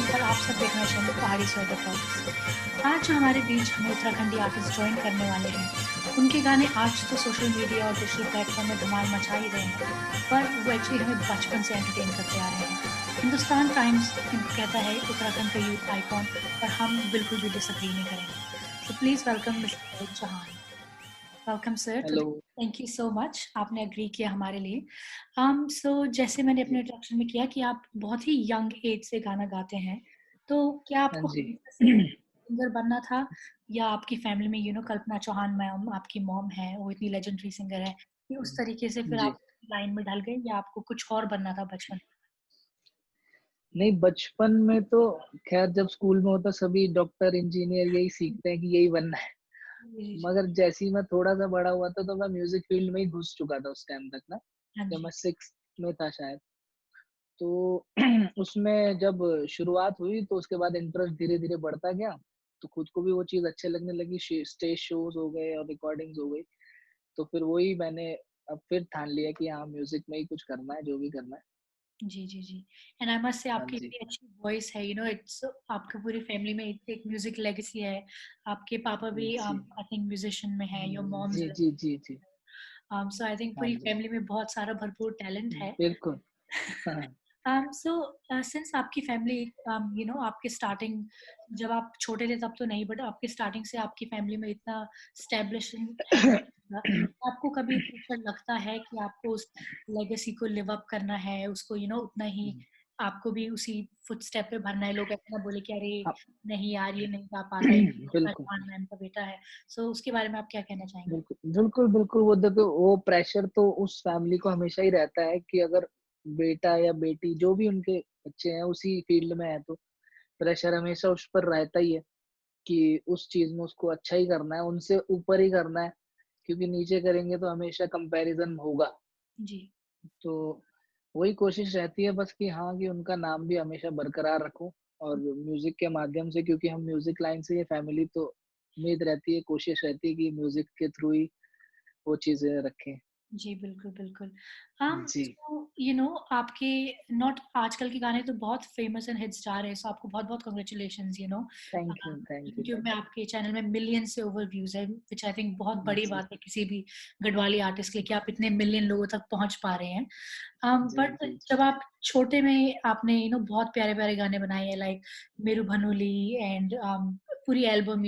पर आप सब देखना चाहेंगे पहाड़ी स्वेटर टॉक्स। आज जो हमारे बीच हमें उत्तराखंडी आर्टिस्ट ज्वाइन करने वाले हैं, उनके गाने आज तो सोशल मीडिया और डिजिटल प्लेटफॉर्म में धमाल मचा ही रहे हैं, पर वो एक्चुअली हमें बचपन से एंटरटेन करते आ रहे हैं। हिंदुस्तान टाइम्स इनको कहता है उत्तराखंड का यूथ आइकॉन, पर हम बिल्कुल भी डिसएग्री नहीं करेंगे। So please welcome Mr. Rohit Chauhan. Welcome sir to hello. Thank you so much, आपने एग्री किया हमारे लिए। सो जैसे मैंने अपने जी। इंट्रोडक्शन में किया कि आप बहुत ही यंग एज से गाना गाते हैं, तो क्या हाँ आपको जी। हमेशा से सिंगर बनना था, या आपकी फैमिली में कल्पना चौहान मैम आपकी मॉम है, वो इतनी लेजेंडरी सिंगर है, कि उस तरीके से फिर जी। आप लाइन में ढल गए, या आपको कुछ और बनना था बचपन नहीं, बचपन में तो ख़ैर जब स्कूल में होता सभी डॉक्टर, इंजीनियर यही में? सीखते हैं कि यही बनना है। जी, जी। मगर जैसे ही मैं थोड़ा-सा बड़ा हुआ था तो मैं म्यूज़िक फ़ील्ड में ही घुस चुका था उस टाइम तक ना, हाँ जब जी। मैं 6th में था शायद। तो उसमें जब शुरुआत हुई तो उसके बाद इंटरेस्ट धीरे-धीरे बढ़ता गया, तो खुद को भी वो चीज़ अच्छे लगने लगी, स्टेज शोज़ हो गए और रिकॉर्डिंग्स हो गई। तो फिर वही मैंने अब फिर ठान लिया कि हाँ, म्यूज़िक में ही कुछ करना है, जो भी करना है। जी, जी, जी। एंड आई मस्ट से हाँ आपकी जी। इतनी अच्छी वॉइस है, इट्स आपकी पूरी फैमिली में एक एक म्यूज़िक लेगेसी है। आपके पापा भी जी। आई थिंक म्यूजिशियन में है, योर मॉम्स जी, जी, जी, जी। सो आई थिंक हाँ पूरी जी, फैमिली में बहुत सारा भरपूर टैलेंट है। बिल्कुल। हाँ, सो सिंस आपकी फैमिली आपके स्टार्टिंग जब आप छोटे थे तब तो नहीं, बट आपके स्टार्टिंग से आपकी फैमिली में इतना एस्टेब्लिशिंग है, आपको कभी प्रेशर लगता है कि आपको उस लेगेसी को लिव अप करना है, उसको उतना ही आपको भी उसी फुटस्टेप पे भरना है, लोग ऐसा ना बोले कि अरे हाँ, नहीं यार ये नहीं गा पाता, ये कल्पना बिल्कुल, चावला मैम का बेटा है। सो उसके बारे में आप क्या कहना चाहेंगे? बिल्कुल, बिल्कुल, बिल्कुल, वो देखो वो प्रेशर तो उस फैमिली को हमेशा ही रहता है कि अगर बेटा या बेटी जो भी उनके बच्चे हैं उसी फील्ड में है तो प्रेशर हमेशा उस पर रहता ही है कि उस चीज़ में उसको अच्छा ही करना है, उनसे ऊपर ही करना है, क्योंकि नीचे करेंगे तो हमेशा कंपैरिज़न होगा। जी। तो वही कोशिश रहती है बस कि हाँ, कि उनका नाम भी हमेशा बरकरार रखूँ और म्यूज़िक के माध्यम से क्योंकि हम म्यूज़िक लाइन से ही फैमिली तो उम्मीद रहती है, कोशिश रहती है कि म्यूज़िक के थ्रू ही वो चीज़ें रखें। जी, बिल्कुल, बिल्कुल। जी, सो आपके नॉट आजकल के गाने तो बहुत फ़ेमस एंड हिट्स जा रहे हैं, सो आपको बहुत-बहुत कांग्रेचुलेशंस थैंक यू, यूट्यूब में थैंक आपके चैनल में मिलियन से ओवर व्यूज़ है, व्हिच आई थिंक बहुत यू। बड़ी जी, बात है किसी भी गढ़वाली आर्टिस्ट के लिए कि आप इतने मिलियन लोगों तक पहुँच पा रहे हैं। जी, बट जी, जी। जब आप छोटे में आपने बहुत प्यारे-प्यारे गाने बनाए हैं, लाइक मेरू भनोली एंड पूरी एल्बम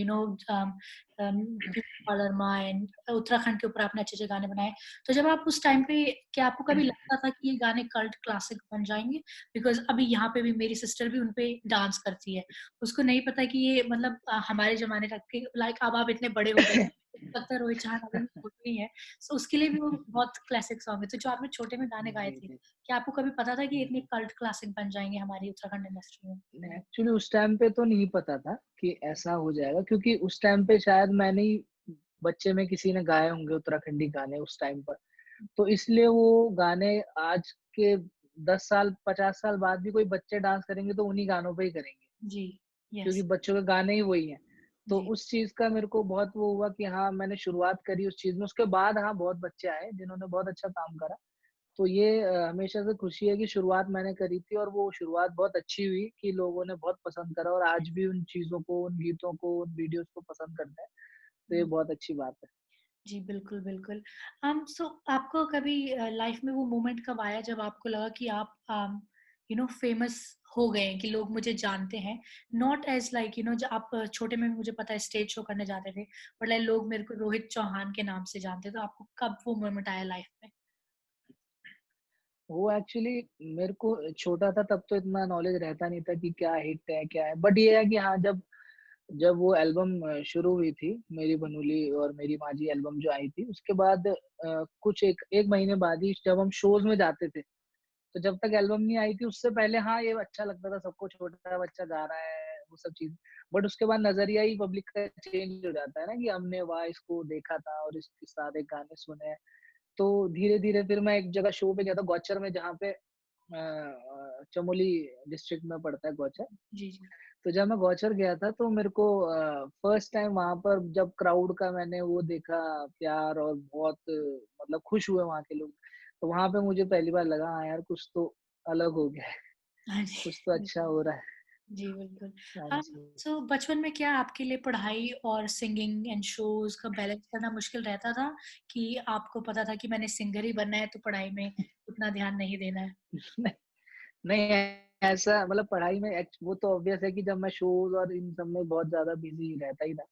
पलरमा एंड उत्तराखंड के ऊपर आपने अच्छे-अच्छे गाने बनाए। तो जब आप उस टाइम पे, क्या आपको कभी लगता था कि ये गाने कल्ट क्लासिक बन जाएँगे? बिकॉज़ अभी यहाँ पे भी मेरी सिस्टर भी उन पे डांस करती है। उसको नहीं पता कि ये हमारे ज़माने तक के, लाइक अब आप इतने बड़े हो गए, लगता है रोहित चौहान अभी भी छोटे ही है। सो उसके लिए भी वो बहुत क्लासिक सॉन्ग है। तो जो आपने छोटे में गाने गाए जी, थे, जी। क्या आपको कभी पता था कि ये इतने कल्ट क्लासिक बन जाएँगे हमारी उत्तराखंड इंडस्ट्री में? नहीं, एक्चुअली उस टाइम पे तो नहीं पता था कि ऐसा हो जाएगा क्योंकि उस टाइम पे शायद मैंने ही बच्चे में किसी ने गाए होंगे उत्तराखंडी गाने उस टाइम पर। तो इसलिए वो गाने आज के 10 साल, 50 साल बाद भी कोई बच्चे डांस करेंगे तो उन्हीं गानों पे ही करेंगे, जी, क्योंकि यस, बच्चों के गाने ही वही हैं। तो जी, उस चीज़ का मेरे को बहुत वो हुआ कि हाँ, मैंने शुरुआत करी उस चीज़ में। उसके बाद हाँ, बहुत बच्चे आए जिन्होंने बहुत अच्छा काम करा। तो ये हमेशा से खुशी है कि शुरुआत मैंने करी थी और वो शुरुआत बहुत अच्छी हुई कि लोगों ने बहुत पसंद करा और आज भी उन चीज़ों को, उन गीतों को, उन वीडियोज़ को पसंद करते हैं। तो ये जी। बहुत अच्छी बात है। जी, बिल्कुल, बिल्कुल। सो आपको कभी लाइफ़ में वो मोमेंट कब आया जब आपको लगा कि आप फ़ेमस हो गए हैं, कि लोग मुझे जानते हैं? नॉट एज़ लाइक ज आप छोटे में मुझे पता है स्टेज शो करने जाते थे, बट लाइक लोग मेरे को रोहित चौहान के नाम से जानते हैं, तो आपको कब वो मोमेंट आया लाइफ़ में? वो एक्चुअली मेरे को छोटा था तब तो इतना नॉलेज रहता नहीं था कि क्या हिट है, क्या है। बट ये है कि हाँ, जब जब वो एल्बम शुरू हुई थी, मेरी बनूली और मेरी माझी एल्बम जो आई थी, उसके बाद कुछ 1 महीने बाद ही जब हम शोज़ में जाते थे, तो जब तक एल्बम नहीं आई थी उससे पहले हाँ, ये अच्छा लगता था सबको, छोटा बच्चा गा रहा है, वो सब चीज़। बट उसके बाद नज़रिया ही पब्लिक का चेंज हो जाता है ना कि हमने वाह! इसको देखा था और इसके सारे गाने सुने हैं। तो धीरे-धीरे फिर मैं एक जगह शो पे गया था गौचर में जहाँ पे चमोली डिस्ट्रिक्ट में पड़ता है गौचर। जी, जी। तो जब मैं गौचर गया था तो मेरे को फर्स्ट टाइम वहाँ पर जब क्राउड का मैंने वो देखा प्यार और बहुत मतलब खुश हुए वहाँ के लोग। तो वहाँ पे मुझे पहली बार लगा हाँ यार कुछ तो अलग हो गया है, हाँ जी, कुछ तो अच्छा बिल्कुल। हो रहा है। जी, बिल्कुल। हाँ हाँ, जी। सो बचपन में क्या आपके लिए पढ़ाई और सिंगिंग एंड शोज़ का बैलेंस करना मुश्किल रहता था कि आपको पता था कि मैंने सिंगर ही बनना है तो पढ़ाई में उतना ध्यान नहीं देना है? नहीं, नहीं ऐसा मतलब पढ़ाई में वो तो ऑब्वियस है कि जब मैं शोज़ और इन सब में बहुत ज़्यादा बिज़ी रहता ही था,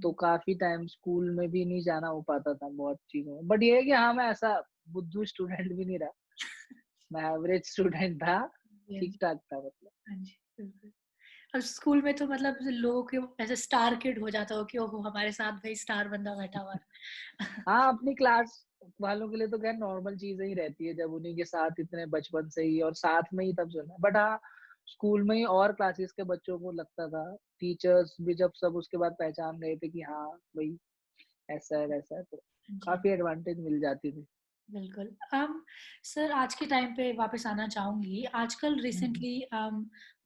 तो हुँ, काफ़ी टाइम स्कूल में भी नहीं जाना हो पाता था बहुत चीज़ों में। बट ये है कि हाँ, मैं ऐसा बुद्धू स्टूडेंट भी नहीं रहा, मैं एवरेज स्टूडेंट था, हाँ जी, ठीक-ठाक था मतलब। हाँ जी, बिल्कुल। और स्कूल में तो मतलब लोगों के ऐसे स्टार किड हो जाता हो कि ओहो! हमारे साथ भाई स्टार बंदा बैठा हुआ है। हाँ, अपनी क्लास वालों के लिए तो ख़ैर नॉर्मल चीज़ें ही रहती है, जब उन्हीं के साथ इतने बचपन से ही और साथ में ही तब सुना। बट हाँ, स्कूल में ही और क्लासेस के बच्चों को लगता था, टीचर्स भी जब सब उसके बाद पहचान गए थे कि हाँ, भई ऐसा है, वैसा है, तो हाँ जी। काफ़ी एडवांटेज मिल जाती थी। बिल्कुल। सर आज के टाइम पे वापस आना चाहूँगी। आजकल हुँ, हुँ। रिसेंटली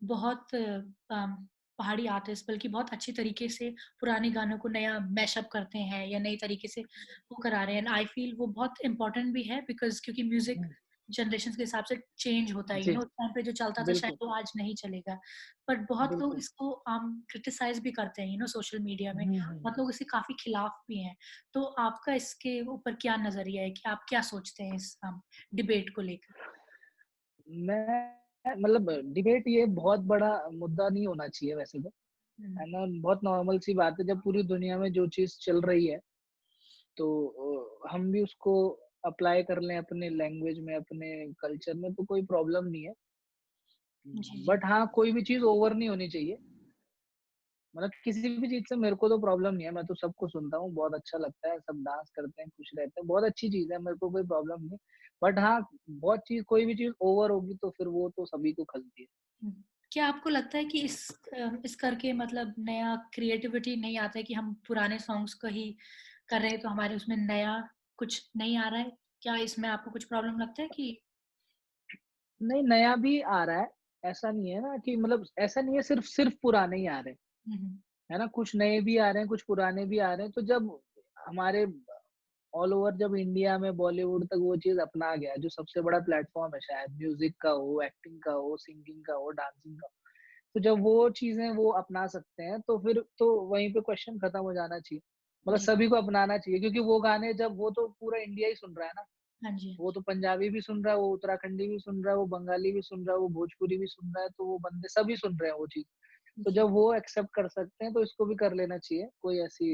बहुत पहाड़ी आर्टिस्ट बल्कि बहुत अच्छे तरीके से पुराने गानों को नया मैशअप करते हैं या नई तरीके से वो करा रहे हैं एंड आई फ़ील वो बहुत इम्पोर्टेंट भी है बिकॉज़ क्योंकि म्यूज़िक हुँ, जनरेशंस के हिसाब से चेंज होता है, जी, उस टाइम पे जो चलता था शायद बिल्कुल, वो आज नहीं चलेगा। बट बहुत लोग बिल्कुल। इसको क्रिटिसाइज़ भी करते हैं सोशल मीडिया में। हुँ, हुँ। बहुत लोग इसके काफ़ी खिलाफ भी हैं। तो आपका इसके ऊपर क्या नज़रिया है कि आप क्या सोचते हैं इस डिबेट को लेकर? मैं मतलब डिबेट ये बहुत बड़ा मुद्दा नहीं होना चाहिए वैसे तो, हुँ, है ना? बहुत नॉर्मल सी बात है, जब पूरी दुनिया में जो चीज़ चल रही है, तो हम भी उसको अप्लाई कर लें अपने लैंग्वेज में, अपने कल्चर में, तो कोई प्रॉब्लम नहीं है। जी, जी। बट हाँ, कोई भी चीज़ ओवर नहीं होनी चाहिए। मतलब किसी भी चीज़ से मेरे को तो प्रॉब्लम नहीं है, मैं तो सबको सुनता हूँ, बहुत अच्छा लगता है, सब डांस करते हैं, खुश रहते हैं, बहुत अच्छी चीज़ है, मेरे को कोई प्रॉब्लम नहीं। बट हाँ, बहुत चीज़ कोई भी चीज़ ओवर होगी तो फिर वो तो सभी को खलती है। हुँ। क्या आपको लगता है कि इस करके मतलब नया क्रिएटिविटी नहीं आता है कि हम पुराने सॉन्ग्स को ही कर रहे हैं तो हमारे उसमें नया कुछ नहीं आ रहा है? क्या इसमें आपको कुछ प्रॉब्लम लगता है कि नहीं, नया भी आ रहा है, ऐसा नहीं है ना कि मतलब ऐसा नहीं है सिर्फ़ सिर्फ़ पुराने ही आ रहे हैं, हुँ, हुँ। है ना? कुछ नए भी आ रहे हैं, कुछ पुराने भी आ रहे हैं, तो जब हमारे ऑल ओवर जब इंडिया में बॉलीवुड तक वो चीज़ अपना गया, जो सबसे बड़ा प्लेटफ़ॉर्म है शायद म्यूज़िक का हो, एक्टिंग का हो, सिंगिंग का हो, डांसिंग का हो, तो जब वो चीज़ें वो अपना सकते हैं, तो फिर तो वहीं पे क्वेश्चन खत्म हो जाना चाहिए। मतलब जी। सभी को अपनाना चाहिए क्योंकि वो गाने जब वो तो पूरा इंडिया ही सुन रहा है ना। हाँ जी, हाँ वो जी। तो पंजाबी भी सुन रहा है, वो उत्तराखंडी भी सुन रहा है, वो बंगाली भी सुन रहा है, वो भोजपुरी भी सुन रहा है, तो वो बंदे सभी सुन रहे हैं वो चीज़। तो जी। जब वो एक्सेप्ट कर सकते हैं, तो इसको भी कर लेना चाहिए। कोई ऐसी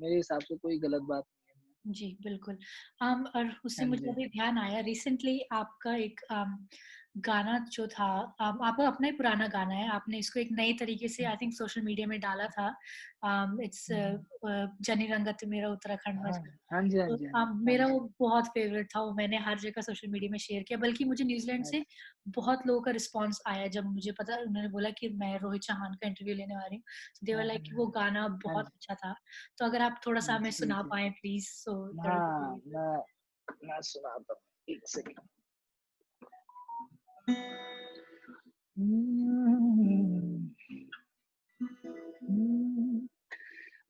मेरे हिसाब से कोई गलत बात नहीं है। जी, बिल्कुल। और उससे हाँ मुझे जी। अभी ध्यान आया रिसेंटली आपका एक गाना जो था आपका अपना ही पुराना गाना है, आपने इसको एक नए तरीके से हुँ, आई थिंक सोशल मीडिया में डाला था। इट्स हुँ। जनी रंगत मेरा उत्तराखंड में हाँ। जाना। हाँ जी, हाँ तो जी, हाँ जी। हाँ मेरा जी। वो बहुत फ़ेवरेट था, वो मैंने हर जगह सोशल मीडिया में शेयर किया, बल्कि मुझे न्यूज़ीलैंड से अच्छा, बहुत लोगों का रिस्पॉन्स आया जब मुझे पता उन्होंने बोला कि मैं रोहित चौहान का इंटरव्यू लेने वाली हूँ। सो दे वर हाँ, लाइक कि वो हाँ। गाना हाँ बहुत जी। अच्छा था। तो अगर आप थोड़ा-सा हमें जी, सुना जी। पाएँ please so that would be हाँ, ग्रेट। मैं सुनाता हूँ। 1 सेकंड।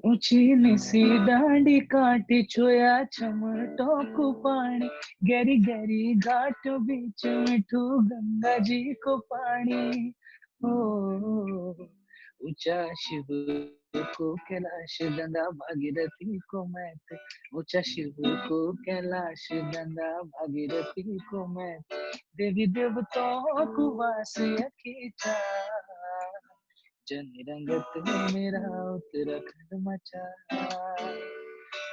ऊँची-निसी डांडी काटी छोया चमटों को पानी गहरी गहरी घाट बीच मिठू गंगा जी को पानी ओ ऊंचा शिव को कैलाश गंगा भागीरथी को मैं ऊंचा शिव को कैलाश गंगा भागीरथी को मैं देवी देवताओं को वास खींचा जनी रंगत मेरा उत्तराखंड मचा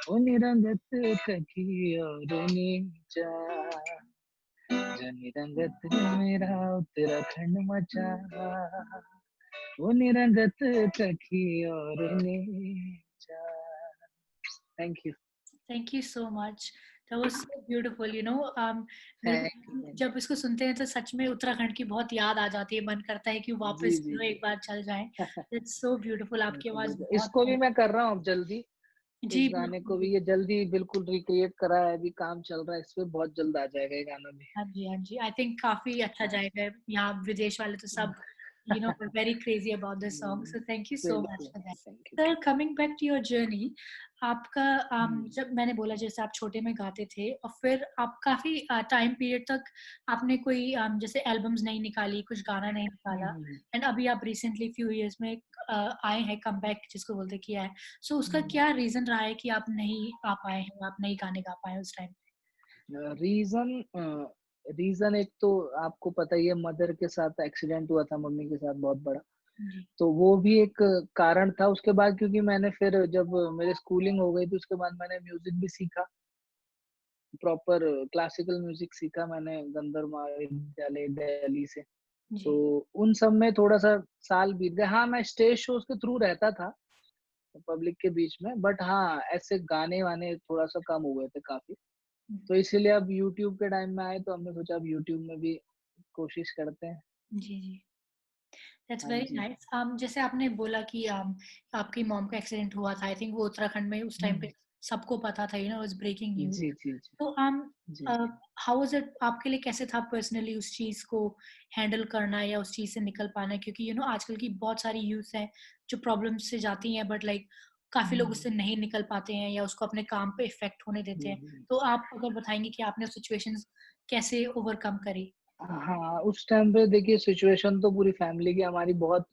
ओ निरंगत ककी और नीचा जनी रंगत मेरा उत्तराखंड मचा ओ निरंगत ककी और नीचा thank you thank you so much. That was so beautiful मेरे थैंक यू को जब इसको सुनते हैं तो सच में उत्तराखंड की बहुत याद आ जाती है, मन करता है कि जी वापस जी जी एक बार चल जाएँ। इट्स सो ब्यूटीफुल आपकी बिल्कुल आवाज़ बिल्कुल बहुत इसको भी प्यारी मैं कर रहा हूँ अब जल्दी इस जी, गाने बिल्कुल, को भी ये जल्दी बिल्कुल रिक्रिएट करा है अभी काम चल रहा है इस पे बहुत जल्द आ जाएगा ये गाना भी हाँ जी, हाँ जी। आई थिंक काफ़ी अच्छा जाएगा। यहाँ विदेश वाले तो सब were very crazy about this song. So thank you so much बिल्कुल, for that. Thank you, Sir, thank coming back to your journey, आपका हुँ, जब मैंने बोला जैसे आप छोटे में गाते थे और फिर आप काफ़ी टाइम पीरियड तक आपने कोई जैसे एल्बम्स नहीं निकाली, कुछ गाना नहीं हुँ, निकाला हुँ, एंड अभी आप रिसेंटली फ्यू इयर्स में आए हैं कमबैक जिसको बोलते किया है। सो उसका हुँ। क्या रीज़न रहा है कि आप नहीं आ पाए हैं, आप नहीं गाने गा पाए उस टाइम पे? रीज़न एक तो आपको पता ही है, मदर के साथ एक्सीडेंट हुआ था, मम्मी के साथ बहुत बड़ा। जी, तो वो भी एक कारण था। उसके बाद क्योंकि मैंने फिर जब मेरी स्कूलिंग हो गई थी, उसके बाद मैंने म्यूज़िक भी सीखा, प्रॉपर क्लासिकल म्यूज़िक सीखा मैंने गंधर्व महाविद्यालय दिल्ली से। तो जी। उन सब में थोड़ा-सा साल बीत गए। हाँ, मैं स्टेज शोज़ के थ्रू रहता था, पब्लिक के बीच में, बट हाँ, ऐसे गाने-वाने थोड़ा-सा कम हो गए थे काफ़ी। हुँ, तो इसीलिए अब यूट्यूब के टाइम में आए, तो हमने सोचा अब यूट्यूब में भी कोशिश करते हैं। जी, जी। दैट्स हाँ वेरी जी। नाइस। जैसे आपने बोला कि आपकी मॉम का एक्सीडेंट हुआ था, आई थिंक वो उत्तराखंड में उस टाइम पे हुँ। सबको पता था, वाज़ ब्रेकिंग न्यूज़। जी, जी, जी। तो जी। अ, हाउ वाज़ इट आपके लिए कैसे था पर्सनली उस चीज़ को हैंडल करना या उस चीज़ से निकल पाना? क्योंकि आजकल की बहुत सारी यूथ हैं जो प्रॉब्लम्स से जाती हैं बट लाइक काफ़ी लोग उससे हुँ, नहीं निकल पाते हैं या उसको अपने काम पे इफ़ेक्ट होने देते हुँ, हैं। हुँ। तो आप अगर बताएँगे कि आपने सिचुएशंस कैसे ओवरकम करी? हाँ, उस टाइम पे देखिए सिचुएशन तो पूरी फैमिली की हमारी बहुत,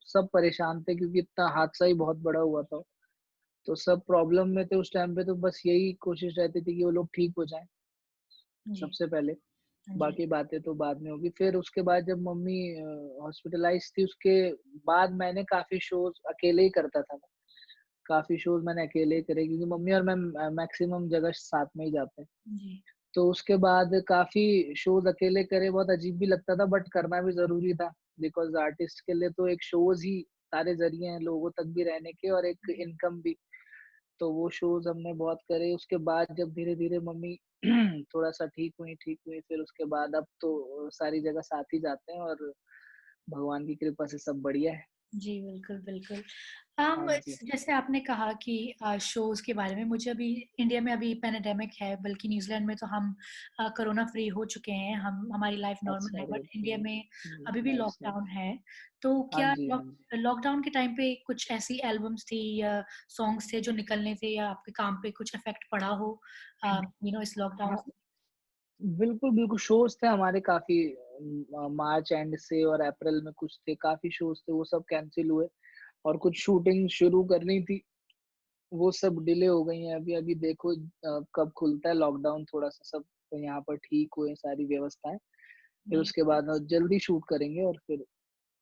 सब परेशान थे क्योंकि इतना हादसा ही बहुत बड़ा हुआ था। तो सब प्रॉब्लम में थे उस टाइम पे, तो बस यही कोशिश रहती थी कि वो लोग ठीक हो जाएँ जी, सबसे पहले। हाँ जी। बाकी बातें तो बाद में होगी। फिर उसके बाद जब मम्मी हॉस्पिटलाइज़ थी, उसके बाद मैंने काफ़ी शोज़ अकेले ही करता था मैं। काफ़ी शोज़ मैंने अकेले ही करे क्योंकि मम्मी और मैं मैक्सिमम जगह साथ में ही जाते हैं। जी, तो उसके बाद काफ़ी शोज़ अकेले करे, बहुत अजीब भी लगता था बट करना भी ज़रूरी था। बिकॉज़ आर्टिस्ट के लिए तो एक शोज़ ही सारे ज़रिए हैं लोगों तक भी रहने के और एक जी, इनकम भी। तो वो शोज़ हमने बहुत करे। उसके बाद जब धीरे-धीरे मम्मी थोड़ा-सा ठीक हुई, फिर उसके बाद अब तो सारी जगह साथ ही जाते हैं और भगवान की कृपा से सब बढ़िया है। जी, बिल्कुल, बिल्कुल। हाँ जी। जैसे आपने कहा कि शोज़ के बारे में मुझे अभी इंडिया में अभी पैंडेमिक है, बल्कि न्यूज़ीलैंड में तो हम कोरोना फ्री हो चुके हैं, हम हमारी लाइफ़ नॉर्मल अच्छा, है, बट ग्रेट, इंडिया ग्रेट। में अभी भी नाइस, नाइस। लॉकडाउन है। तो हाँ क्या जी, हाँ जी। लॉकडाउन के टाइम पे कुछ ऐसी एल्बम्स थी या सॉन्ग्स थे जो निकलने थे या आपके काम पे कुछ इफ़ेक्ट पड़ा हो इस लॉकडाउन हाँ, से? बिल्कुल, बिल्कुल शोज़ थे हमारे काफ़ी, मार्च एंड से और अप्रैल में कुछ थे, काफ़ी शोज़ थे, वो सब कैंसल हुए और कुछ शूटिंग शुरू करनी थी, वो सब डिले हो गई हैं। अभी-अभी देखो कब खुलता है लॉकडाउन, थोड़ा-सा सब यहाँ पर ठीक हुए सारी व्यवस्थाएँ, फिर जी। उसके बाद जल्दी शूट करेंगे और फिर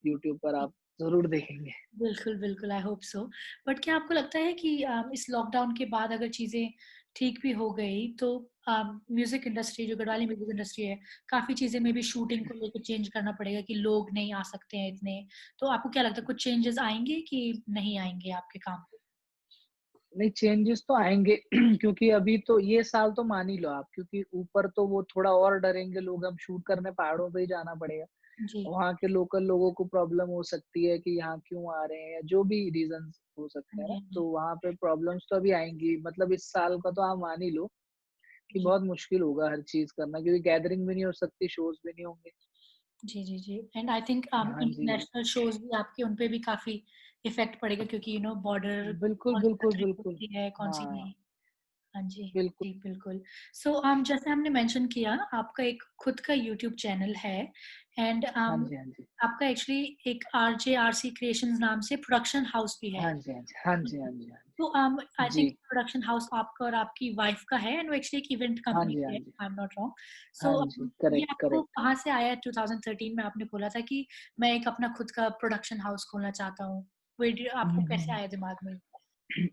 यूट्यूब पर आप ज़रूर देखेंगे। बिल्कुल, बिल्कुल, आई होप सो। बट क्या आपको लगता है कि इस लॉकडाउन के बाद अगर चीज़ें ठीक भी हो गई तो म्यूज़िक इंडस्ट्री जो गढ़वाली म्यूज़िक इंडस्ट्री है, काफ़ी चीज़ें में भी शूटिंग को लेके चेंज करना पड़ेगा कि लोग नहीं आ सकते हैं इतने। तो आपको क्या लगता है कुछ चेंजेज़ आएँगे कि नहीं आएँगे आपके काम पे? नहीं, चेंजेस तो आएँगे क्योंकि अभी तो ये साल तो मान ही लो आप, क्योंकि ऊपर तो वो थोड़ा और डरेंगे लोग, अब शूट करने पहाड़ों पे ही जाना पड़ेगा। जी। वहाँ के लोकल लोगों को प्रॉब्लम हो सकती है कि यहाँ क्यों आ रहे हैं या जो भी रीज़न्स हो सकते हाँ हैं जी, ना, हाँ तो जी। वहाँ पे प्रॉब्लम्स तो अभी आएँगी। मतलब इस साल का तो आप मान ही लो कि जी। बहुत मुश्किल होगा हर चीज़ करना क्योंकि गैदरिंग भी नहीं हो सकती, शोज़ भी नहीं होंगे। जी, जी, जी। एंड आई थिंक हाँ जी। इंटरनेशनल शोज़ भी आपके उन पे भी काफ़ी इफ़ेक्ट पड़ेगा क्योंकि बॉर्डर बिल्कुल, कौन-सी बिल्कुल, कंट्री बिल्कुल। होती है, कौन-सी हाँ, नहीं। हाँ जी, बिल्कुल। जी, बिल्कुल। सो जैसे हमने मेंशन किया आपका एक खुद का यूट्यूब चैनल है एंड हाँ जी, हाँ जी। आपका एक्चुअली एक आरजेआरसी क्रिएशंस नाम से प्रोडक्शन हाउस भी है। हाँ जी, हाँ जी। हाँ जी, हाँ जी, हाँ तो जी। आई थिंक जी। प्रोडक्शन हाउस आपका और आपकी वाइफ का है एंड वो एक्चुअली एक इवेंट हाँ कंपनी जी, है, हाँ जी। I am not wrong. So हाँ जी, ये करेक्ट, आपको करेक्ट। कहाँ से आया 2013 में आपने बोला था कि मैं एक अपना खुद का प्रोडक्शन हाउस खोलना चाहता हूँ। आपको हुँ, कैसे हुँ। आया दिमाग में?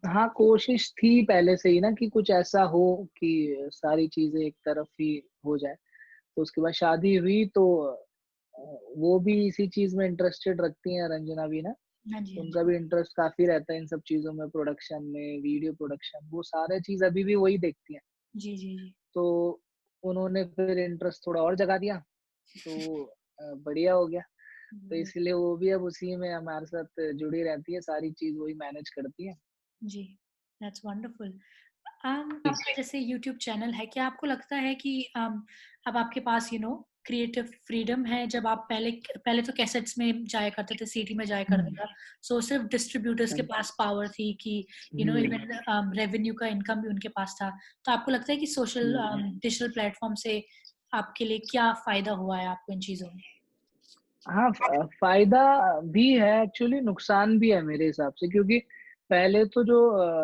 हाँ, कोशिश थी पहले से ही ना कि कुछ ऐसा हो कि सारी चीज़ें एक तरफ ही हो जाए। तो उसके बाद शादी हुई तो वो भी इसी चीज़ में इंटरेस्टेड रखती हैं रंजना भी ना, हाँ जी, तो हाँ उनका जी। भी इंटरेस्ट काफ़ी रहता है इन सब चीज़ों में, प्रोडक्शन में, वीडियो प्रोडक्शन, वो सारे चीज़ अभी भी वही देखती हैं। जी, जी, जी। तो उन्होंने फिर इंटरेस्ट थोड़ा और जगा दिया, तो बढ़िया हो गया। तो हुँ, इसीलिए वो भी अब उसी में हमारे साथ जुड़ी रहती है, सारी चीज़ वही मैनेज करती है। जी, दैट्स वंडरफुल। जी। आपका जैसे यूट्यूब चैनल है, क्या आपको लगता है कि अब आपके पास क्रिएटिव फ्रीडम है जब आप पहले पहले तो कैसेट्स में जाया करते थे, सीडी में जाया करता था, सो सिर्फ डिस्ट्रीब्यूटर्स के पास पावर थी कि इवन रेवेन्यू का इनकम भी उनके पास था। तो आपको लगता है कि सोशल डिजिटल प्लेटफॉर्म से आपके लिए क्या फायदा हुआ है आपको इन चीजों में? हाँ, फ़ायदा भी है एक्चुअली, नुकसान भी है मेरे हिसाब से, क्योंकि पहले तो जो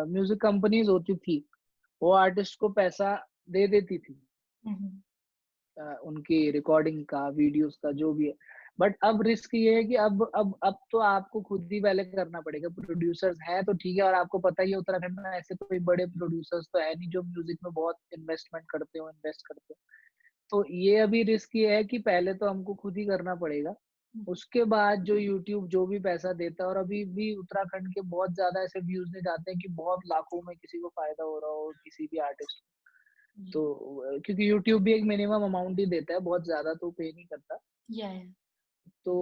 म्यूज़िक कंपनीज़ होती थी, वो आर्टिस्ट को पैसा दे देती थी, हम्म। उनकी रिकॉर्डिंग का, वीडियोज़ का, जो भी है। बट अब रिस्क ये है कि अब तो आपको खुद ही पहले करना पड़ेगा। प्रोड्यूसर्स हैं तो ठीक है, और आपको पता ही है उत्तराखंड में ऐसे कोई बड़े प्रोड्यूसर्स तो है नहीं जो म्यूज़िक में बहुत इन्वेस्ट करते हो। तो ये अभी रिस्क ये है कि पहले तो हमको खुद ही करना पड़ेगा। उसके बाद जो यूट्यूब जो भी पैसा देता है, और अभी भी उत्तराखंड के बहुत ज़्यादा ऐसे व्यूज़ नहीं जाते हैं कि बहुत लाखों में किसी को फ़ायदा हो रहा हो, किसी भी आर्टिस्ट को। जी। तो क्योंकि यूट्यूब भी एक मिनिमम अमाउंट ही देता है, बहुत ज़्यादा तो पे नहीं करता। या तो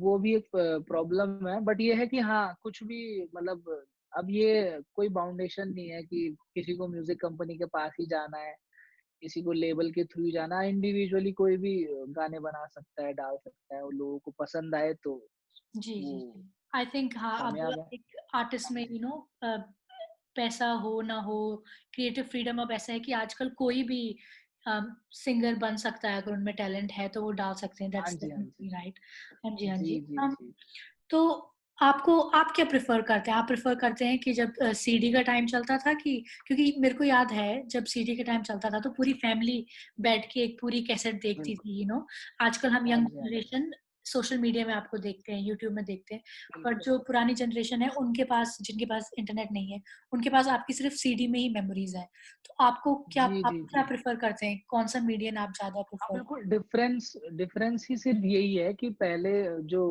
वो भी एक प्रॉब्लम है, बट ये है कि हाँ, कुछ भी मतलब अब ये कोई बाउंडेशन नहीं है कि किसी को म्यूज़िक कंपनी के पास ही जाना है, किसी को लेबल के थ्रू जाना है। इंडिविजुअली कोई भी गाने बना सकता है, डाल सकता है, और लोगों को पसंद आए तो जी, जी, वो जी। आई थिंक हाँ, अब कामयाब है। एक आर्टिस्ट में पैसा हो ना हो, क्रिएटिव फ्रीडम अब ऐसा है कि आजकल कोई भी सिंगर बन सकता है, अगर उनमें टैलेंट है तो वो डाल सकते हैं, हाँ दैट्स जी, हाँ जी। Definitely right. हाँ जी, हाँ जी, जी। जी, जी। तो आप क्या प्रेफ़र करते हैं? आप प्रेफ़र करते हैं कि जब सीडी का टाइम चलता था कि क्योंकि मेरे को याद है जब सीडी का टाइम चलता था तो पूरी फैमिली बैठ के एक पूरी कैसेट देखती बिल्कुल। थी। आजकल हम हाँ यंग जी, हाँ जी। जनरेशन सोशल मीडिया में आपको देखते हैं, यूट्यूब में देखते हैं, पर बिल्कुल। जो पुरानी जनरेशन है उनके पास जिनके पास इंटरनेट नहीं है, उनके पास आपकी सिर्फ़ सीडी में ही मेमोरीज़ हैं। तो जी, आप जी, क्या जी। प्रेफ़र करते हैं? कौन-सा मीडियम आप ज़्यादा हाँ, प्रेफ़र बिल्कुल, डिफरेंस डिफरेंस ही सिर्फ़ यही है कि पहले जो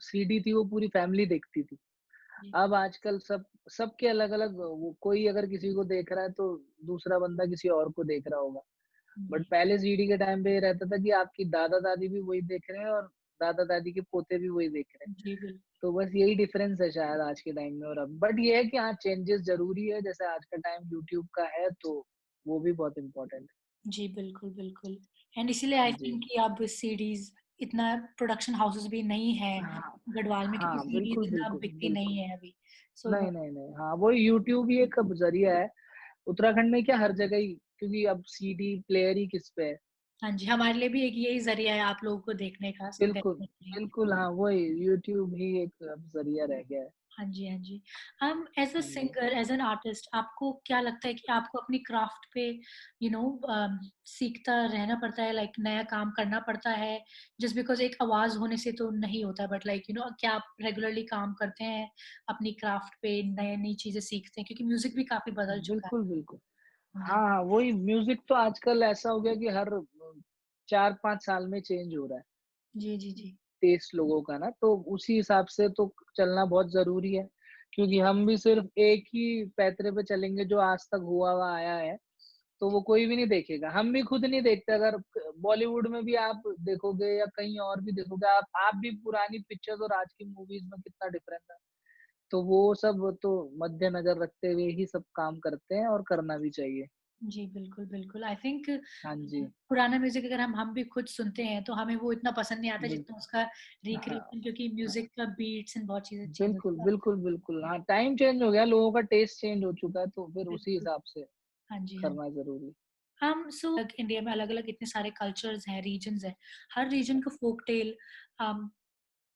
सीडी थी वो पूरी फैमिली देखती थी। जी, अब आजकल सबके अलग-अलग, वो कोई अगर किसी को देख रहा है तो दूसरा बंदा किसी और को देख रहा होगा। बट जी, पहले सीडी के टाइम पे ये रहता था कि आपकी दादा-दादी भी वही देख रहे हैं और दादा-दादी के पोते भी वही देख रहे हैं। जी, तो बस यही डिफरेंस है शायद आज के टाइम में और अब। बट ये है कि हाँ, चेंजेस ज़रूरी है, जैसे आज का टाइम यूट्यूब का है तो वो भी बहुत इम्पोर्टेंट है। जी, बिल्कुल, बिल्कुल। एंड इसीलिए आई जी। थिंक कि अब सीरीज़ इतना प्रोडक्शन हाउसेस भी नहीं है हाँ, गढ़वाल में, क्योंकि हाँ, सीरीज़ बिल्कुल, इतना बिल्कुल, बिकती नहीं बिल्कुल। है अभी। सो नहीं, नहीं, नहीं। हाँ, वो यूट्यूब ही एक अब ज़रिया है। उत्तराखंड में क्या हर जगह ही, क्योंकि अब सीडी प्लेयर ही किस पे है। हाँ जी, हमारे लिए भी एक यही ज़रिया है आप लोगों को देखने का, सो बिल्कुल, डेफिनिटली। बिल्कुल, हाँ, वही यूट्यूब ही एक अब ज़रिया रह गया है। हाँ जी, हाँ जी। एज़ अ हाँ जी। सिंगर, एज़ एन आर्टिस्ट आपको क्या लगता है कि आपको अपनी क्राफ्ट पे यू नो सीखता रहना पड़ता है, लाइक नया काम करना पड़ता है, जस्ट बिकॉज़ एक आवाज़ होने से तो नहीं होता, बट लाइक क्या आप रेगुलरली काम करते हैं अपनी क्राफ्ट पे, नई-नई चीज़ें सीखते हैं? क्योंकि म्यूज़िक भी काफ़ी बदल चुका है। बिल्कुल, बिल्कुल। हाँ हाँ, जी। हाँ, वही म्यूज़िक तो आजकल ऐसा हो गया कि हर 4-5 साल में चेंज हो रहा है, जी, जी, जी। टेस्ट लोगों का ना, तो उसी हिसाब से तो चलना बहुत ज़रूरी है, क्योंकि हम भी सिर्फ़ एक ही पैतरे पे चलेंगे जो आज तक हुआ हुआ आया है, तो वो कोई भी नहीं देखेगा। हम भी खुद नहीं देखते, अगर बॉलीवुड में भी आप देखोगे या कहीं और भी देखोगे, आप भी पुरानी पिक्चर्स और आज की मूवीज़ में कितना डिफरेंस है। तो वो सब तो मद्देनज़र रखते हुए ही सब काम करते हैं और करना भी चाहिए। जी, बिल्कुल, बिल्कुल। आई थिंक हाँ जी, पुराना म्यूज़िक अगर हम भी खुद सुनते हैं, तो हमें वो इतना पसंद नहीं आता बिल्कुल। जितना उसका हाँ, रिक्रिएशन, क्योंकि हाँ। म्यूज़िक का बीट्स एंड बहुत चीज़ें चेंज बिल्कुल, होता है। बिल्कुल, बिल्कुल। हाँ, टाइम चेंज हो गया, लोगों का टेस्ट चेंज हो चुका है, तो फिर उसी बिल्कुल। हिसाब से हाँ जी, हाँ। करना ज़रूरी है। इंडिया में अलग-अलग इतने सारे कल्चर्स हैं, रीजन्स हैं। हर रीजन का फ़ोक टेल अम,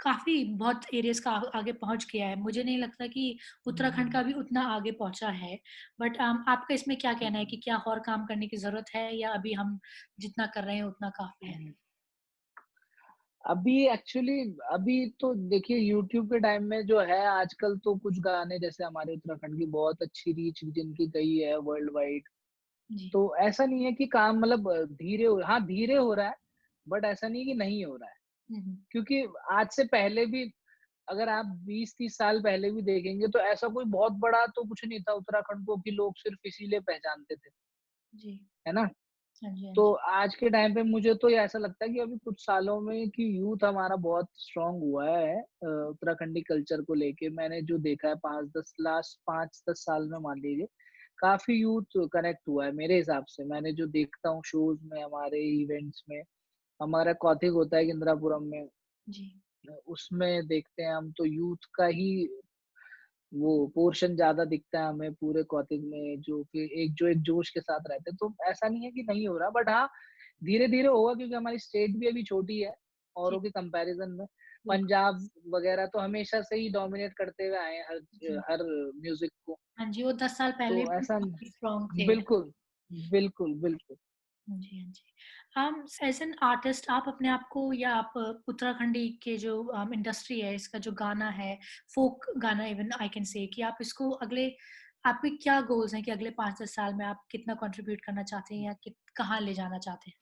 काफ़ी बहुत एरियाज़ का आगे पहुँच गया है। मुझे नहीं लगता कि उत्तराखंड का भी उतना आगे पहुँचा है। बट आपका इसमें क्या कहना है कि क्या और काम करने की ज़रूरत है, या अभी हम जितना कर रहे हैं उतना काफ़ी है? अभी एक्चुअली अभी तो देखिए, यूट्यूब के टाइम में जो है आजकल, तो कुछ गाने जैसे हमारे उत्तराखंड की बहुत अच्छी रीच जिनकी गई है वर्ल्ड वाइड, जी। तो ऐसा नहीं है कि काम मतलब धीरे हो रहा है, बट ऐसा नहीं है कि नहीं हो रहा है। हुँ, हुँ। क्योंकि आज से पहले भी अगर आप 20-30 साल पहले भी देखेंगे तो ऐसा कोई बहुत बड़ा तो कुछ नहीं था उत्तराखंड को कि लोग सिर्फ़ इसीलिए पहचानते थे, जी। है ना? हाँ जी, हाँ तो जी। आज के टाइम पे मुझे तो ये ऐसा लगता है कि अभी कुछ सालों में कि यूथ हमारा बहुत स्ट्रॉन्ग हुआ है उत्तराखंडी कल्चर को लेके। मैंने जो देखा है 5-10 लास्ट 5-10 साल में मान लीजिए, काफ़ी यूथ कनेक्ट हुआ है मेरे हिसाब से। मैंने जो देखता हूँ शोज़ में, हमारे इवेंट्स में, हमारा कौथिग होता है इंदिरापुरम में, जी, उसमें देखते हैं हम तो यूथ का ही वो पोर्शन ज़्यादा दिखता है हमें पूरे कौतिक में, जो कि एक जोश के साथ रहते हैं। तो ऐसा नहीं है कि नहीं हो रहा, बट हाँ, धीरे-धीरे होगा क्योंकि हमारी स्टेट भी अभी छोटी है जी, औरों के कंपैरिज़न में। बिल्कुल। पंजाब वगैरह तो हमेशा से ही डोमिनेट करते हुए आए हैं जी। हर म्यूज़िक को। हाँ जी, वो 10 साल तो पहले भी ऐसा काफ़ी स्ट्रॉन्ग थे। बिल्कुल, बिल्कुल, बिल्कुल। हाँ जी, हाँ जी। एज़ एन आर्टिस्ट आप अपने आप को या आप उत्तराखंडी के जो इंडस्ट्री है, इसका जो गाना है, फ़ोक गाना इवन आई कैन से कि आप इसको अगले आपके क्या गोल्स हैं कि अगले 5-10 साल में आप कितना कंट्रीब्यूट करना चाहते हैं या कहाँ ले जाना चाहते हैं?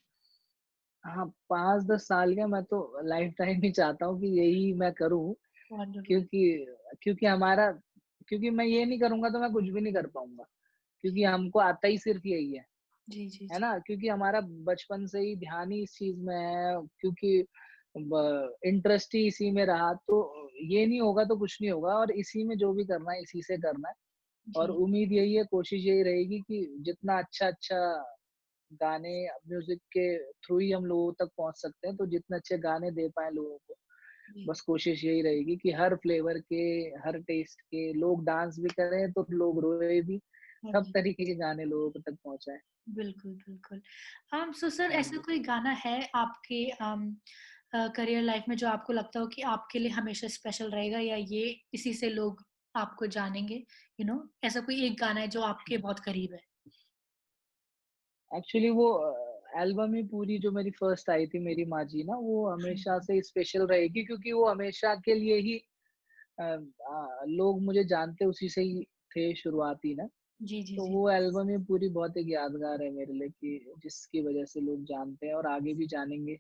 हाँ, 5-10 साल का मैं तो लाइफ़ टाइम ही चाहता हूँ कि यही मैं करूँ, वंडरफुल। क्योंकि क्योंकि हमारा क्योंकि मैं ये नहीं करूँगा तो मैं कुछ भी नहीं कर पाऊँगा। क्योंकि हमको आता ही सिर्फ़ यही जी, जी, है जी। ना? क्योंकि हमारा बचपन से ही ध्यान ही इस चीज़ में है, क्योंकि इंटरेस्ट ही इसी में रहा, तो ये नहीं होगा तो कुछ नहीं होगा और इसी में जो भी करना है, इसी से करना है। और जी, उम्मीद यही है, कोशिश यही रहेगी कि जितना अच्छा-अच्छा गाने म्यूज़िक के थ्रू ही हम लोगों तक पहुँच सकते हैं, तो जितने अच्छे गाने दे पाएँ लोगों को, जी। बस कोशिश यही रहेगी कि हर फ्लेवर के, हर टेस्ट के लोग डांस भी करें, तो लोग रोए भी, हाँ सब जी। तरीके के गाने लोगों तक पहुँचाएँ। बिल्कुल, बिल्कुल। सो सर हाँ ऐसा जी। कोई गाना है आपके करियर लाइफ में जो आपको लगता हो कि आपके लिए हमेशा स्पेशल रहेगा या ये इसी से लोग आपको जानेंगे? ऐसा कोई एक गाना है जो आपके बहुत करीब है? एक्चुअली वो एल्बम ही पूरी जो मेरी फर्स्ट आई थी मेरी माझी ना, वो हाँ हमेशा जी। से स्पेशल रहेगी क्योंकि वो हमेशा के लिए ही लोग मुझे जानते उसी से ही थे शुरुआती ना। जी, जी, तो जी। वो एल्बम ही पूरी बहुत एक यादगार है मेरे लिए कि जिसकी वजह से लोग जानते हैं और आगे भी जानेंगे।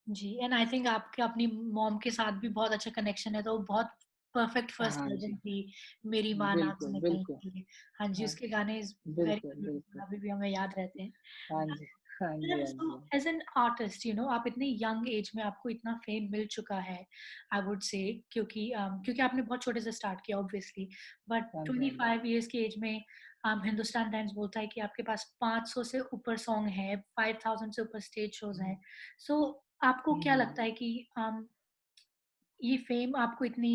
जी, एंड आई थिंक आपके अपनी मॉम के साथ भी बहुत अच्छा कनेक्शन है, तो वो बहुत परफेक्ट फर्स्ट हाँ वर्ज़न जी, थी, मेरी माँ नाक बिल्कुल, में कहीं बिल्कुल। की। हाँ जी, हाँ, उसके गाने इज़ वेरी बिल्कुल, ब्यूटीफुल बिल्कुल। अभी भी हमें याद रहते हैं। हाँ जी, हाँ जी, हाँ सो जी। एज़ एन आर्टिस्ट आप इतने यंग एज में आपको इतना फेम मिल चुका है, आई वुड से क्योंकि आपने बहुत छोटे से स्टार्ट किया ऑब्वियसली, बट हाँ जी, हाँ जी। 25 इयर्स की एज में हिंदुस्तान टाइम्स बोलता है कि आपके पास 500 से ऊपर सॉन्ग हैं, 5000 से ऊपर स्टेज शोज़ हैं। सो आपको हुँ, क्या हुँ। लगता है कि ये फेम आपको इतनी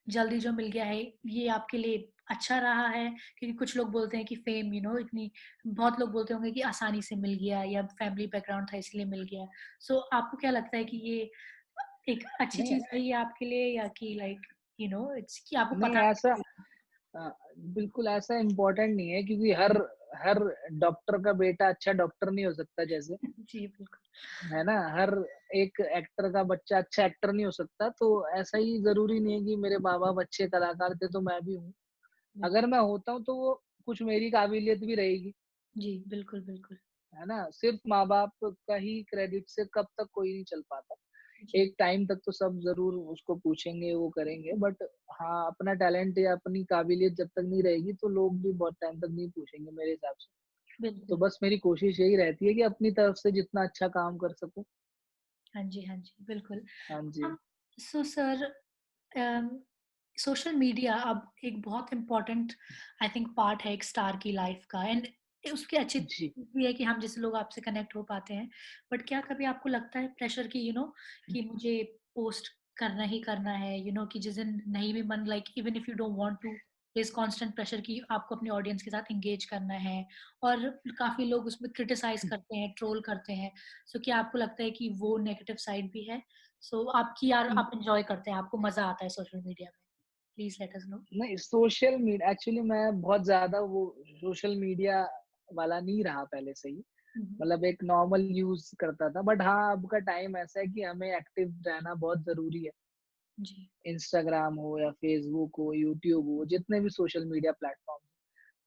जल्दी जो मिल गया है, ये आपके लिए अच्छा रहा है? क्योंकि कुछ लोग बोलते हैं कि फेम इतनी बहुत लोग बोलते होंगे कि आसानी से मिल गया या फैमिली बैकग्राउंड था इसलिए मिल गया। सो आपको क्या लगता है कि ये एक अच्छी नहीं चीज़ रही है आपके लिए या कि लाइक इट्स कि आपको नहीं पता ऐसा नहीं अ, बिल्कुल ऐसा इम्पोर्टेंट नहीं है क्योंकि हर हर डॉक्टर का बेटा अच्छा डॉक्टर नहीं हो सकता जैसे, जी, बिल्कुल। है ना? हर एक एक्टर का बच्चा अच्छा एक्टर नहीं हो सकता, तो ऐसा ही ज़रूरी नहीं है कि मेरे माँ-बाप अच्छे कलाकार थे तो मैं भी हूँ। बिल्कुल। अगर मैं होता हूँ तो वो कुछ मेरी काबिलियत भी रहेगी, जी, बिल्कुल, बिल्कुल। है ना? सिर्फ माँ-बाप का ही क्रेडिट से कब तक कोई नहीं चल पाता। जी, एक टाइम तक तो सब ज़रूर उसको पूछेंगे, वो करेंगे, बट हाँ, अपना टैलेंट या अपनी काबिलियत जब तक नहीं रहेगी तो लोग भी बहुत टाइम तक नहीं पूछेंगे मेरे हिसाब से। तो बिल्कुल। बस मेरी कोशिश यही रहती है कि अपनी तरफ से जितना अच्छा काम कर सकूँ। हाँ जी, हाँ जी, बिल्कुल। हाँ जी। अम, सो सर अम, सोशल मीडिया अब एक बहुत इम्पोर्टेंट आई थिंक पार्ट है एक स्टार की लाइफ का एंड उसकी अच्छी जी। चीज़ भी है कि हम जैसे लोग आपसे कनेक्ट हो पाते हैं। बट क्या कभी आपको लगता है प्रेशर कि कि मुझे पोस्ट करना ही करना है कि जिस दिन नहीं भी मन like even if you don't want to there is constant pressure कि आपको अपने ऑडियंस के साथ एंगेज करना है और काफ़ी लोग उसमें क्रिटिसाइज़ करते हैं, ट्रोल करते हैं। सो क्या आपको लगता है कि वो नेगेटिव साइड भी है? सो आपकी यार आप एन्जॉय करते हैं, आपको मज़ा आता है सोशल मीडिया में? Please let us know. नहीं, सोशल मीडिया एक्चुअली मैं बहुत ज़्यादा वो सोशल मीडिया वाला नहीं रहा पहले से ही। हुँ, हुँ। मतलब एक नॉर्मल यूज़ करता था, बट हाँ, अब का टाइम ऐसा है कि हमें एक्टिव रहना बहुत ज़रूरी है। जी, इंस्टाग्राम हो या फ़ेसबुक हो, यूट्यूब हो, जितने भी सोशल मीडिया प्लेटफ़ॉर्म हैं।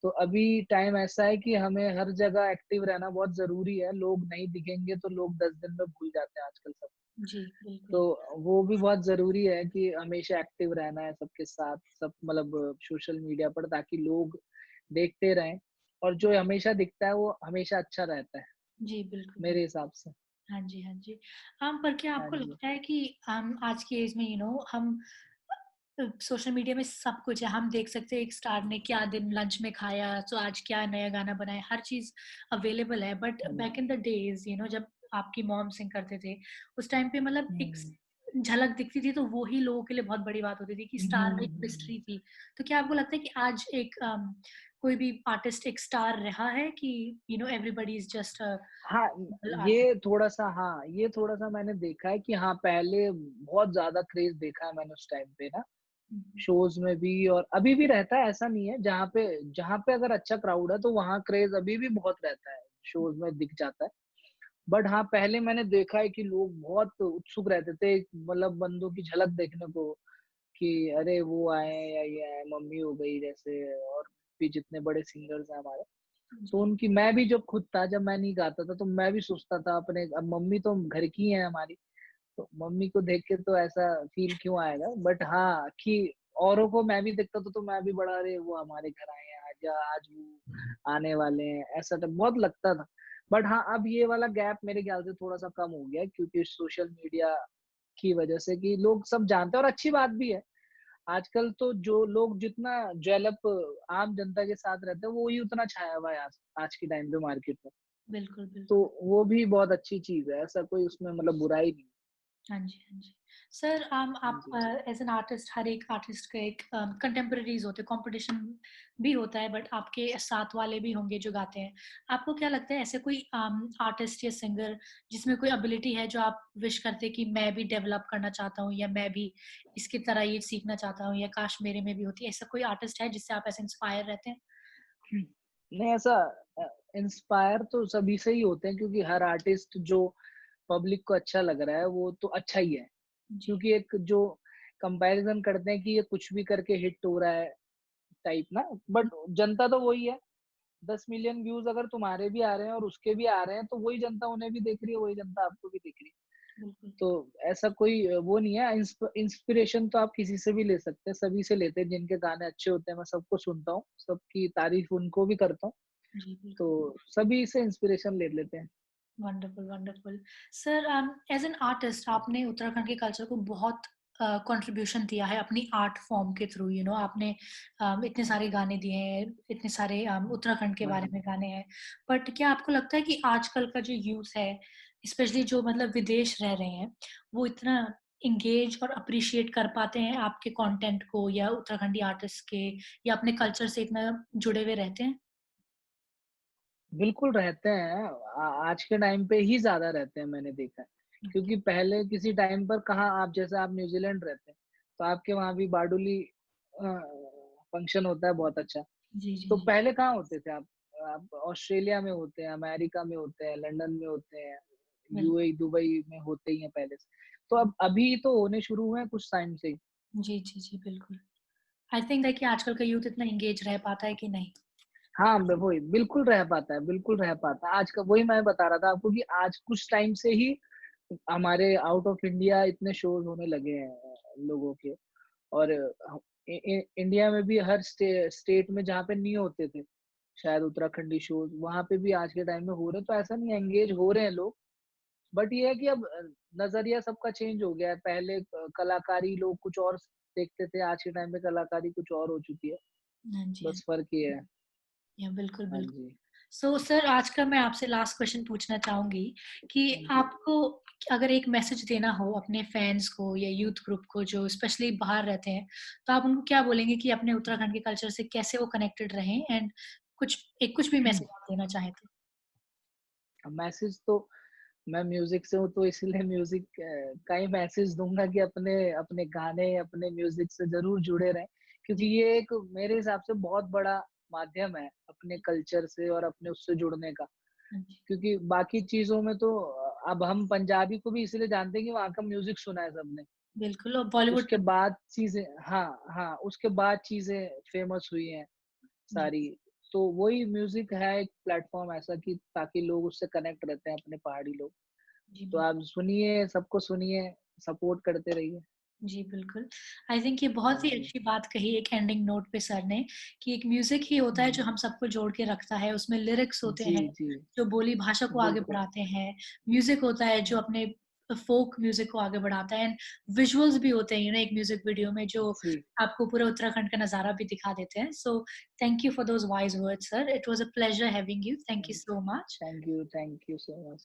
तो अभी टाइम ऐसा है कि हमें हर जगह एक्टिव रहना बहुत ज़रूरी है। लोग नहीं दिखेंगे तो लोग 10 दिन में भूल जाते हैं आजकल सब। जी, तो बिल्कुल। वो भी बहुत ज़रूरी है कि हमेशा एक्टिव रहना है सबके साथ, सब मतलब सोशल मीडिया पर ताकि लोग देखते रहें और जो हमेशा दिखता है वो हमेशा अच्छा रहता है, जी, बिल्कुल, मेरे बिल्कुल। हिसाब से। हाँ जी, हाँ जी। पर क्या हाँ आपको जी। लगता है कि आज की एज में हम सोशल मीडिया में सब कुछ है, हम देख सकते हैं एक स्टार ने क्या दिन लंच में खाया, तो आज क्या नया गाना बनाया, हर चीज़ अवेलेबल है। बट हाँ जी। बैक इन द डेज़ जब आपकी मॉम सिंग करते थे, उस टाइम पे मतलब एक हुँ। झलक दिखती थी, तो वो ही लोगों के लिए बहुत बड़ी बात होती थी कि हुँ, स्टार एक हुँ। मिस्ट्री थी। तो क्या आपको लगता है कि आज एक कोई भी आर्टिस्ट एक स्टार रहा है कि एवरीबॉडी इज़ जस्ट अ हाँ, आर्टिस्ट? ये थोड़ा-सा मैंने देखा है कि हाँ, पहले बहुत ज़्यादा क्रेज़ देखा है मैंने उस टाइम पे ना, हुँ, हुँ। शोज़ में भी और अभी भी रहता है, ऐसा नहीं है। जहाँ पे अगर अच्छा क्राउड है, तो वहाँ क्रेज़ अभी भी बहुत रहता है, शोज़ में दिख जाता है। बट हाँ, पहले मैंने देखा है कि लोग बहुत उत्सुक रहते थे, मतलब बंदों की झलक देखने को कि अरे! वो आए हैं या ये आए हैं, मम्मी हो गई जैसे और भी जितने बड़े सिंगर्स हैं हमारे। तो जी, उनकी मैं भी जब खुद था, जब मैं नहीं गाता था, तो मैं भी सोचता था अपने अब मम्मी तो घर की हैं हमारी, तो मम्मी को देख के तो ऐसा फ़ील क्यों आएगा? बट हाँ, कि औरों को मैं भी देखता था, तो मैं भी बड़ा अरे! वो हमारे घर आए हैं, आजा आज वो आने वाले हैं, ऐसा तो बहुत लगता था। बट हाँ, अब ये वाला गैप मेरे ख्याल से थोड़ा-सा कम हो गया है क्योंकि सोशल मीडिया की वजह से कि लोग सब जानते हैं और अच्छी बात भी है। आजकल तो जो लोग जितना जेल अप आम जनता के साथ रहते हैं, वो ही उतना छाया हुआ है आज आज के टाइम पे मार्केट में। बिल्कुल, तो बिल्कुल। वो भी बहुत अच्छी चीज़ है, ऐसा कोई उसमें मतलब बुराई नहीं है। हाँ जी, हाँ जी। सर हाँ आप जी। एज़ एन आर्टिस्ट हर एक आर्टिस्ट का एक कंटेम्परेरीज़ होते हैं, कॉम्पिटिशन भी होता है बट आपके साथ वाले भी होंगे जो गाते हैं। आपको क्या लगता है ऐसे कोई आर्टिस्ट या सिंगर जिसमें कोई एबिलिटी है जो आप विश करते हैं कि मैं भी डेवलप करना चाहता हूँ या मैं भी इसकी तरह ये सीखना चाहता हूँ या काश मेरे में भी होती? ऐसा कोई आर्टिस्ट है जिससे आप ऐसे इंस्पायर रहते हैं? नहीं ऐसा अ, इंस्पायर तो सभी से ही होते हैं क्योंकि हर आर्टिस्ट जो पब्लिक को अच्छा लग रहा है, वो तो अच्छा ही है। जी, क्योंकि एक जो कंपैरिज़न करते हैं कि ये कुछ भी करके हिट हो रहा है टाइप ना, बट जनता तो वही है। 10 मिलियन व्यूज़ अगर तुम्हारे भी आ रहे हैं और उसके भी आ रहे हैं, तो वही जनता उन्हें भी देख रही है, वही जनता आपको भी देख रही है। बिल्कुल। तो ऐसा कोई वो नहीं है, इंस्पिरेशन तो आप किसी से भी ले सकते हैं, सभी से लेते हैं, जिनके गाने अच्छे होते हैं, मैं सबको सुनता हूँ, सबकी तारीफ़ उनको भी करता हूँ, जी, बिल्कुल। तो सभी से इंस्पिरेशन ले लेते हैं। Wonderful, wonderful. Sir as an artist आपने उत्तराखंड के कल्चर को बहुत कंट्रीब्यूशन दिया है अपनी आर्ट फॉर्म के थ्रू आपने इतने सारे गाने दिए हैं, इतने सारे उत्तराखंड के हाँ बारे जी। में गाने हैं। बट क्या आपको लगता है कि आजकल का जो यूथ है, स्पेशली जो मतलब विदेश रह रहे हैं, वो इतना एंगेज और एप्रिशिएट कर पाते हैं आपके कंटेंट को या उत्तराखंडी आर्टिस्ट के या अपने कल्चर से इतना जुड़े हुए रहते हैं? बिल्कुल रहते हैं, आज के टाइम पे ही ज़्यादा रहते हैं मैंने देखा है, ओके। क्योंकि पहले किसी टाइम पर कहाँ आप जैसे आप न्यूज़ीलैंड रहते हैं, तो आपके वहाँ भी बारडोली फंक्शन होता है बहुत अच्छा। जी, जी, तो जी। पहले कहाँ होते थे आप ऑस्ट्रेलिया में होते हैं, अमेरिका में होते हैं, लंदन में होते हैं, बिल्कुल। यूएई, दुबई में होते ही हैं पहले से। तो अब अभी तो होने शुरू हुए हैं कुछ टाइम से ही। जी, जी, जी, बिल्कुल। आई थिंक दैट कि आजकल का यूथ इतना एंगेज रह पाता है कि नहीं। हाँ, ब वही बिल्कुल रह पाता है, बिल्कुल रह पाता है। आज का वही मैं बता रहा था आपको कि आज कुछ टाइम से ही हमारे आउट ऑफ इंडिया इतने शोज़ होने लगे हैं लोगों के और ह इ इ इंडिया में भी हर स्टेट में जहाँ पे नहीं होते थे, शायद उत्तराखंडी शोज़, वहाँ पे भी आज के टाइम में हो रहे हैं, तो ऐसा नहीं है एंगेज हो रहे हैं लोग। बट ये है कि अब नज़रिया सबका चेंज हो गया है। पहले कलाकारी लोग कुछ और देखते थे, आज के टाइम पे कलाकारी कुछ और हो चुकी है। हाँ जी, हाँ बस फ़र्क ये है। जी। बिल्कुल, हाँ बिल्कुल। जी। सो सर आज का मैं आपसे लास्ट क्वेश्चन पूछना चाहूँगी कि हाँ जी। आपको अगर एक मैसेज देना हो अपने फैन्स को या यूथ ग्रुप को जो स्पेशली बाहर रहते हैं, तो आप उनको क्या बोलेंगे कि अपने उत्तराखंड के कल्चर से कैसे वो कनेक्टेड रहें एंड कुछ भी मैसेज आप देना चाहें तो? मैसेज तो मैं म्यूज़िक से हूँ तो इसीलिए म्यूज़िक का ही मैसेज दूँगा कि अपने अपने गाने, अपने म्यूज़िक से ज़रूर जुड़े रहें, क्योंकि जी, ये एक मेरे हिसाब से बहुत बड़ा माध्यम है अपने कल्चर से और अपने उससे जुड़ने का। हाँ जी। क्योंकि बाकी चीज़ों में तो अब हम पंजाबी को भी इसलिए जानते हैं कि वहाँ का म्यूज़िक सुना है सबने। बिल्कुल और बॉलीवुड उसके के बाद चीज़ें हाँ, हाँ, उसके बाद चीज़ें फ़ेमस हुई हैं जी, सारी। तो वही म्यूज़िक है एक प्लेटफ़ॉर्म ऐसा कि ताकि लोग उससे कनेक्ट रहते हैं अपने पहाड़ी लोग। जी, तो बिल्कुल। आप सुनिए, सबको सुनिए, सपोर्ट करते रहिए। जी, बिल्कुल। आई थिंक ये बहुत हाँ ही जी। अच्छी बात कही एक एंडिंग नोट पे सर ने कि एक म्यूज़िक ही होता है जो हुँ। हम सबको जोड़ के रखता है, उसमें लिरिक्स होते जी, हैं, जी। जो बोली भाषा को आगे बिल्कुल। बढ़ाते हैं, म्यूज़िक होता है जो अपने फ़ोक म्यूज़िक को आगे बढ़ाता है एंड विजुअल्स भी होते हैं एक म्यूज़िक वीडियो में जो जी। आपको पूरे उत्तराखंड का नज़ारा भी दिखा देते हैं। So thank you for those wise words sir, it was a pleasure having you, thank you so much. Thank you so much.